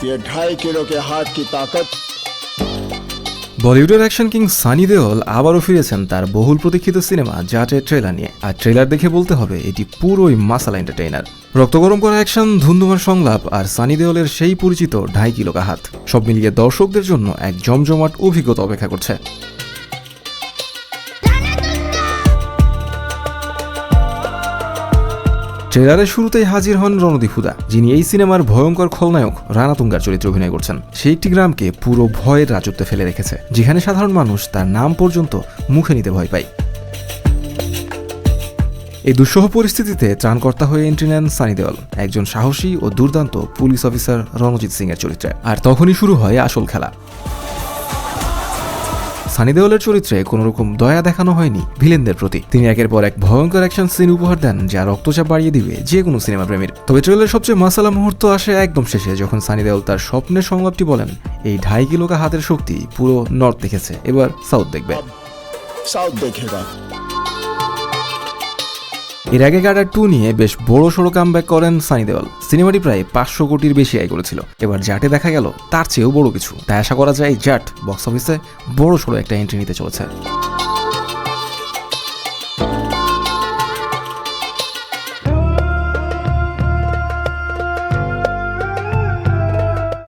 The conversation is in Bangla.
ये 2.5 किलो के हाथ की ताकत। বলিউডের অ্যাকশন কিং সানি দেওল আবারও ফিরেছেন তার বহুল প্রতীক্ষিত সিনেমা জাটের ট্রেলার নিয়ে। আর ট্রেলার দেখে বলতে হবে এটি পুরোই মাসালা এন্টারটেইনার। রক্তগরম করা অ্যাকশন, ধুন্ধুমার সংলাপ আর সানি দেওলের সেই পরিচিত 2.5 কিলো কা হাত, সব মিলিয়ে দর্শকদের জন্য এক জমজমাট অভিজ্ঞতা অপেক্ষা করছে। ট্রেলারের শুরুতেই হাজির হন রণদীপ হুদা, যিনি এই সিনেমার ভয়ঙ্কর খলনায়ক রানা তুঙ্গার চরিত্রে অভিনয় করছেন। সে একটি গ্রামকে পুরো ভয়ের রাজত্বে ফেলে রেখেছে, যেখানে সাধারণ মানুষ তার নাম পর্যন্ত মুখে নিতে ভয় পায়। এই দুঃসহ পরিস্থিতিতে ত্রাণকর্তা হয়ে এন্ট্রি নেন সানি দেওল, একজন সাহসী ও দুর্দান্ত পুলিশ অফিসার রণজিৎ সিং এর চরিত্রে। আর তখনই শুরু হয় আসল খেলা। সানি দেওলের চরিত্রে কোনোরকম দয়া দেখানো হয়নি ভিলেনদের প্রতি। তিনি একের পর এক ভয়ঙ্কর অ্যাকশন সিন উপহার দেন, যা রক্তচাপ বাড়িয়ে দিবে যে কোনো সিনেমা প্রেমীর। তবে ট্রেলারের সবচেয়ে মাসালা মুহূর্ত আসে একদম শেষে, যখন সানি দেওল তার স্বপ্নের সংলাপটি বলেন, এই 2.5 কিলো কা হাতের শক্তি পুরো নর্থ দেখেছে, এবার সাউথ দেখবে। साउथ देखेगा। এর আগে গার্ডার 2 নিয়ে বেশ বড় সড়ো কামব্যাক করেন সানি দেওল। সিনেমাটি প্রায় 500 কোটির বেশি আয় করেছিল। এবার জাটে দেখা গেল তার চেয়েও বড় কিছু। তাই আশা করা যায় জাট বক্স অফিসে বড় সড়ো একটা এন্ট্রি নিতে চলেছে।